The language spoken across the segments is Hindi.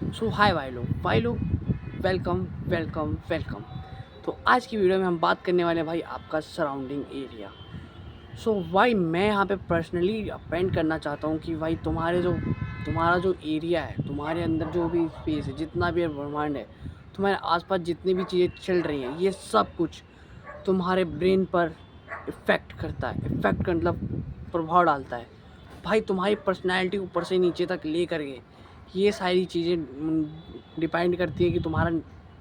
सो हाय भाई लोग, वेलकम वेलकम वेलकम। तो आज की वीडियो में हम बात करने वाले हैं भाई आपका सराउंडिंग एरिया। सो भाई मैं यहाँ पे पर्सनली अपेंड करना चाहता हूँ कि भाई तुम्हारा जो एरिया है, तुम्हारे अंदर जो भी स्पेस है, जितना भी ब्रह्मांड है, तुम्हारे आसपास जितनी भी चीज़ें चल रही हैं, ये सब कुछ तुम्हारे ब्रेन पर इफ़ेक्ट करता है। इफ़ेक्ट का मतलब प्रभाव डालता है भाई, तुम्हारी पर्सनैलिटी ऊपर से नीचे तक ले करके। ये सारी चीज़ें डिपेंड करती है कि तुम्हारा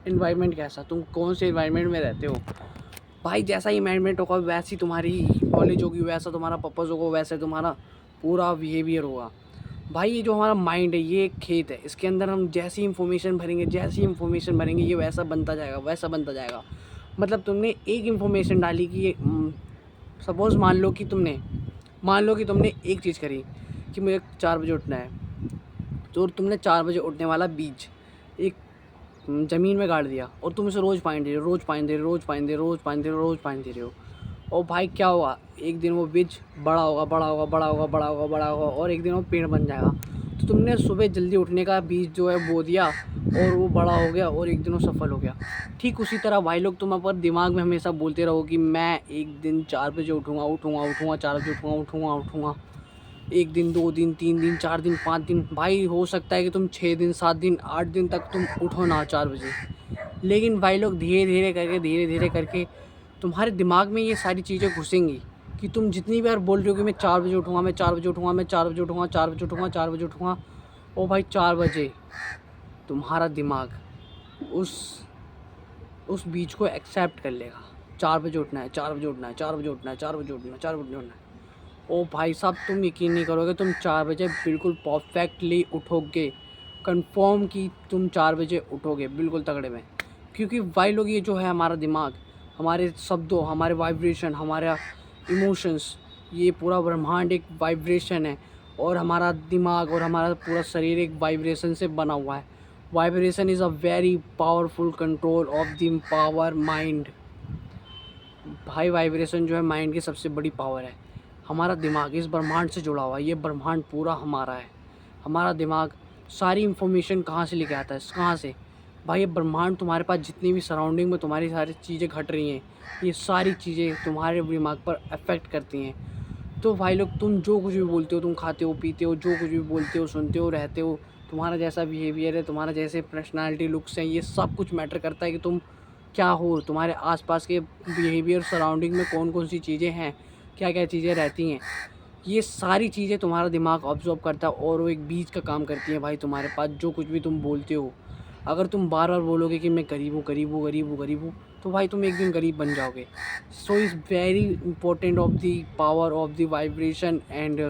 इन्वायरमेंट कैसा, तुम कौन से इन्वायरमेंट में रहते हो। भाई जैसा इन्वायरमेंट होगा वैसी तुम्हारी नॉलेज होगी, वैसा तुम्हारा पर्पज़ होगा, वैसे तुम्हारा पूरा बिहेवियर होगा। भाई ये जो हमारा माइंड है ये एक खेत है, इसके अंदर हम जैसी इन्फॉर्मेशन भरेंगे ये वैसा बनता जाएगा, वैसा बनता जाएगा। मतलब तुमने एक इन्फॉर्मेशन डाली कि ये सपोज़ मान लो कि तुमने एक चीज़ करी कि मुझे 4 बजे उठना है, तो तुमने 4 बजे उठने वाला बीज एक ज़मीन में गाड़ दिया और तुम उसे रोज़ पानी दे रहे हो, रोज़ पानी दे रहे हो, रोज़ पानी दे रहे हो, रोज़ पानी दे रहे हो, रोज़ पानी दे रहे हो। और भाई क्या होगा, एक दिन वो बीज बड़ा होगा, बड़ा होगा, बड़ा होगा, बड़ा होगा, बड़ा होगा और एक दिन वो पेड़ बन जाएगा। तो तुमने सुबह जल्दी उठने का बीज जो है बो दिया और वो बड़ा हो गया और एक दिन वो सफल हो गया। ठीक उसी तरह भाई लोग तुम अपने दिमाग में हमेशा बोलते रहो कि मैं एक दिन 4 बजे उठूँगा, उठूँगा, उठूँगा, 4 बजे उठूँगा, उठूँगा, उठूँगा। 1 दिन, 2 दिन, 3 दिन, 4 दिन, 5 दिन, भाई हो सकता है कि तुम 6 दिन, 7 दिन, 8 दिन तक तुम उठो ना 4 बजे। लेकिन भाई लोग धीरे-धीरे करके तुम्हारे दिमाग में ये सारी चीज़ें घुसेंगी कि तुम जितनी बार बोल रहे हो कि मैं 4 बजे उठूँगा, मैं 4 बजे उठूँगा, मैं 4 बजे उठूँगा, 4 बजे उठूँगा, 4 बजे उठूँगा। ओ भाई 4 बजे तुम्हारा दिमाग उस उस बीच को एक्सेप्ट कर लेगा। 4 बजे उठना है, 4 बजे उठना है, 4 बजे उठना है, 4 बजे उठना है, 4 बजे उठना है। ओ भाई साहब तुम यकीन नहीं करोगे, तुम 4 बजे बिल्कुल परफेक्टली उठोगे। कंफर्म कि तुम 4 बजे उठोगे बिल्कुल तगड़े में। क्योंकि भाई लोग ये जो है हमारा दिमाग, हमारे शब्दों, हमारे वाइब्रेशन, हमारा इमोशंस, ये पूरा ब्रह्मांड एक वाइब्रेशन है और हमारा दिमाग और हमारा पूरा शरीर एक वाइब्रेशन से बना हुआ है। Vibration is a very powerful control of the power mind. भाई वाइब्रेशन जो है माइंड की सबसे बड़ी पावर है। हमारा दिमाग इस ब्रह्मांड से जुड़ा हुआ है, ये ब्रह्मांड पूरा हमारा है। हमारा दिमाग सारी इन्फॉर्मेशन कहाँ से लेके आता है, कहाँ से? भाई ये ब्रह्मांड तुम्हारे पास जितनी भी सराउंडिंग में तुम्हारी सारी चीज़ें घट रही हैं, ये सारी चीज़ें तुम्हारे दिमाग पर अफेक्ट करती हैं। तो भाई लोग तुम जो कुछ भी बोलते हो, तुम खाते हो, पीते हो, जो कुछ भी बोलते हो, सुनते हो, रहते हो, तुम्हारा जैसा बिहेवियर है, तुम्हारा जैसे पर्सनालिटी लुक्स हैं, ये सब कुछ मैटर करता है कि तुम क्या हो, तुम्हारे आसपास के बिहेवियर सराउंडिंग में कौन-कौन सी चीज़ें हैं, क्या-क्या चीज़ें रहती हैं। ये सारी चीज़ें तुम्हारा दिमाग ऑब्ज़र्व करता है और वो एक बीज का काम करती हैं भाई तुम्हारे पास जो कुछ भी तुम बोलते हो। अगर तुम बार-बार बोलोगे कि मैं गरीब हूँ, गरीब हूँ, गरीब हूँ, गरीब हूँ, तो भाई तुम एक दिन गरीब बन जाओगे। So is very important of the power of the vibration and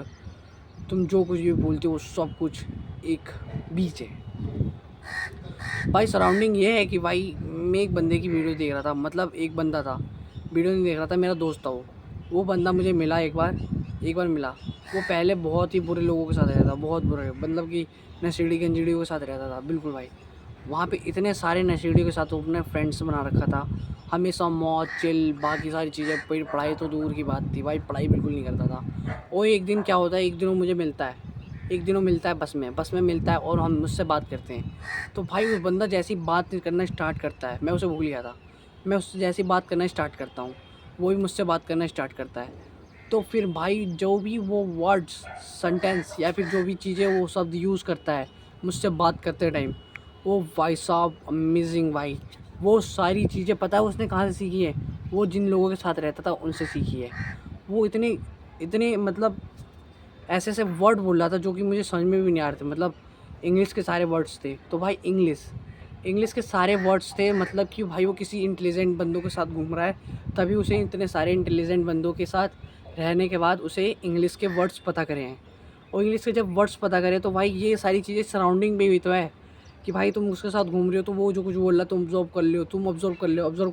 तुम जो कुछ भी बोलते हो सब कुछ एक बीज है। भाई सराउंडिंग ये है कि भाई मैं एक बंदे की वीडियो देख रहा था, मतलब एक बंदा था, वीडियो नहीं देख रहा था, मेरा दोस्त था वो बंदा मुझे मिला एक बार मिला। वो पहले बहुत ही बुरे लोगों के साथ रहता था, बहुत बुरे, मतलब कि नशेड़ी-गंजेड़ियों के साथ रहता था, बिल्कुल भाई। वहाँ पे इतने सारे नशेड़ियों के साथ वो अपने फ्रेंड्स बना रखा था, हमेशा मौज, चिल, बाकी सारी चीज़ें, फिर पढ़ाई तो दूर की बात थी भाई, पढ़ाई बिल्कुल नहीं करता था। और एक दिन क्या होता है, एक दिन वो मुझे मिलता है, एक दिन वो मिलता है बस में मिलता है और हम मुझसे बात करते हैं। तो भाई उस बंदा जैसी बात करना स्टार्ट करता है, मैं उसे भूल गया था, मैं उससे जैसी बात करना स्टार्ट करता हूँ, वो भी मुझसे बात करना स्टार्ट करता है। तो फिर भाई जो भी वो वर्ड्स, सेंटेंस या फिर जो भी चीज़ें वो शब्द यूज़ करता है मुझसे बात करते टाइम, वो भाई साहब अमेज़िंग भाई। वो सारी चीज़ें पता है उसने कहाँ से सीखी है? वो जिन लोगों के साथ रहता था उनसे सीखी है। वो इतने इतने मतलब ऐसे-ऐसे वर्ड बोल रहा था जो कि मुझे समझ में भी नहीं आ रहे थे, मतलब इंग्लिश के सारे वर्ड्स थे। तो भाई इंग्लिश के सारे वर्ड्स थे, मतलब कि भाई वो किसी इंटेलिजेंट बंदों के साथ घूम रहा है, तभी उसे इतने सारे इंटेलिजेंट बंदों के साथ रहने के बाद उसे इंग्लिश के वर्ड्स पता करे हैं। और इंग्लिश के जब वर्ड्स पता करे तो भाई ये सारी चीज़ें सराउंडिंग में भी तो है कि भाई तुम उसके साथ घूम रहे हो तो वो जो कुछ बोल रहा है तुम ऑब्ज़र्व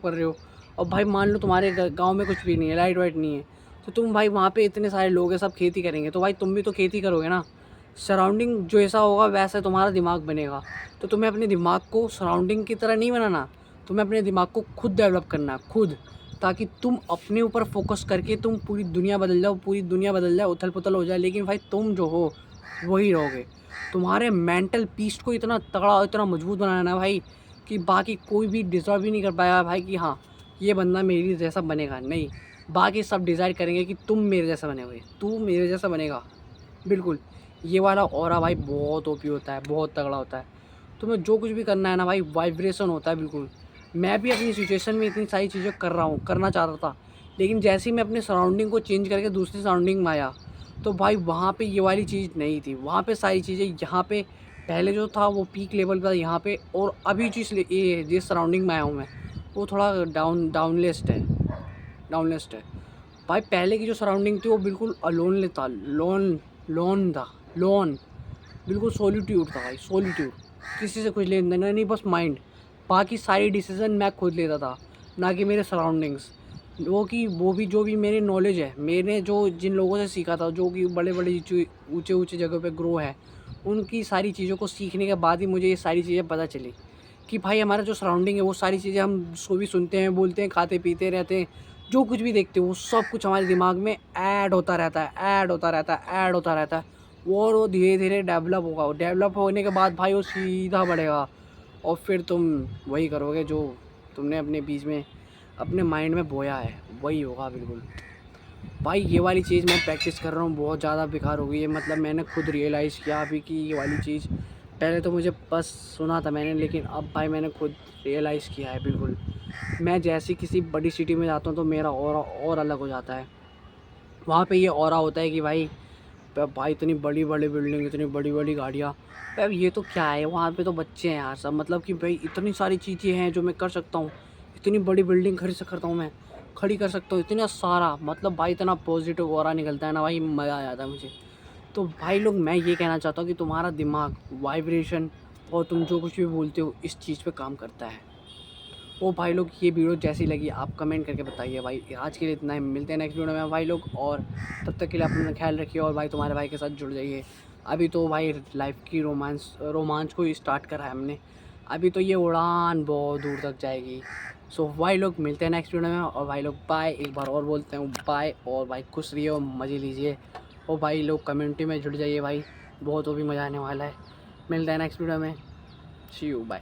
कर रहे हो। और भाई मान लो तुम्हारे गाँव में कुछ भी नहीं है, लाइट वाइट नहीं है, तो तुम भाई वहाँ पे इतने सारे लोग हैं सब खेती करेंगे, तो भाई तुम भी तो खेती करोगे ना। सराउंडिंग जैसा होगा वैसा तुम्हारा दिमाग बनेगा। तो तुम्हें अपने दिमाग को सराउंडिंग की तरह नहीं बनाना, तुम्हें अपने दिमाग को खुद डेवलप करना है, खुद, ताकि तुम अपने ऊपर फोकस करके तुम पूरी दुनिया बदल जाओ, पूरी दुनिया बदल जाए, उथल-पुथल हो जाए, लेकिन भाई तुम जो हो वही रहोगे। तुम्हारे मेंटल पीस को इतना तगड़ा, इतना मजबूत बनाना है भाई कि बाकी कोई भी डिज़र्व ही नहीं कर पाएगा भाई कि हाँ, ये बंदा मेरी जैसा बनेगा। नहीं, बाकी सब डिसाइड करेंगे कि तुम मेरे जैसा बने, तू मेरे जैसा बनेगा। बिल्कुल, ये वाला ऑरा भाई बहुत ओपी होता है, बहुत तगड़ा होता है। तुम्हें जो कुछ भी करना है ना भाई, वाइब्रेशन होता है बिल्कुल। मैं भी अपनी सिचुएशन में इतनी सारी चीज़ें कर रहा हूँ, करना चाह रहा था, लेकिन जैसे ही मैं अपने सराउंडिंग को चेंज करके दूसरी सराउंडिंग में आया, तो भाई वहाँ पे ये वाली चीज़ नहीं थी। वहाँ पे सारी चीज़ें, यहाँ पे पहले जो था वो पीक लेवल पे था यहाँ पे, और अभी ये जिस सराउंडिंग में आया हूँ मैं, वो थोड़ा डाउनलिस्ट है, डाउनलिस्ट है। भाई पहले की जो सराउंडिंग थी वो बिल्कुल अलोनली था, लोन था, लोन, बिल्कुल सॉलिट्यूड था भाई, सॉलिट्यूड। किसी से कुछ लेना देना नहीं, बस माइंड। बाकी सारी डिसीजन मैं खुद लेता था, ना कि मेरे सराउंडिंग्स। वो भी जो भी मेरी नॉलेज है, मैंने जो जिन लोगों से सीखा था, जो कि बड़े बड़े ऊँचे ऊँचे जगह पे ग्रो है, उनकी सारी चीज़ों को सीखने के बाद ही मुझे ये सारी चीज़ें पता चली कि भाई हमारा जो सराउंडिंग है, वो सारी चीज़ें हम जो भी सुनते हैं, बोलते हैं, खाते पीते रहते हैं, जो कुछ भी देखते हैं, वो सब कुछ हमारे दिमाग में ऐड होता रहता है, ऐड होता रहता है, ऐड होता रहता है। और वो धीरे-धीरे डेवलप होगा। डेवलप होने के बाद भाई वो सीधा बढ़ेगा, और फिर तुम वही करोगे जो तुमने अपने बीच में, अपने माइंड में बोया है, वही होगा बिल्कुल। भाई ये वाली चीज़ मैं प्रैक्टिस कर रहा हूँ, बहुत ज़्यादा बेकार हो गई है। मतलब मैंने खुद रियलाइज़ किया अभी कि ये वाली चीज़, पहले तो मुझे बस सुना था मैंने, लेकिन अब भाई मैंने खुद रियलाइज़ किया है बिल्कुल। मैं जैसे किसी बड़ी सिटी में जाता हूँ तो मेरा ऑरा और अलग हो जाता है। वहाँ पे ये ऑरा होता है कि भाई इतनी बड़ी-बड़ी बिल्डिंग, इतनी बड़ी-बड़ी गाड़ियाँ, अब ये तो क्या है, वहाँ पे तो बच्चे हैं यार सब। मतलब कि भाई इतनी सारी चीज़ें हैं जो मैं कर सकता हूँ, इतनी बड़ी बिल्डिंग खड़ी कर सकता हूँ, इतना सारा, मतलब भाई इतना पॉजिटिव ऑरा निकलता है ना भाई, मज़ा आ जाता है मुझे। तो भाई लोग, मैं ये कहना चाहता हूँ कि तुम्हारा दिमाग, वाइब्रेशन, और तुम जो कुछ भी बोलते हो, इस चीज़ पे काम करता है। ओ भाई लोग, ये वीडियो जैसी लगी आप कमेंट करके बताइए भाई। आज के लिए इतना ही, मिलते हैं नेक्स्ट वीडियो में भाई लोग, और तब तक के लिए अपना ख्याल रखिए, और भाई तुम्हारे भाई के साथ जुड़ जाइए। अभी तो भाई लाइफ की रोमांच को ही स्टार्ट करा है हमने, अभी तो ये उड़ान बहुत दूर तक जाएगी। सो भाई लोग, मिलते हैं नेक्स्ट वीडियो में, और भाई लोग बाय। एक बार और बोलते हैं बाय, और भाई खुश रहिए और मज़े लीजिए। और भाई लोग कम्युनिटी में जुड़ जाइए भाई, बहुत वो भी मज़ा आने वाला है। मिलते हैं नेक्स्ट वीडियो में, सी यू, बाय।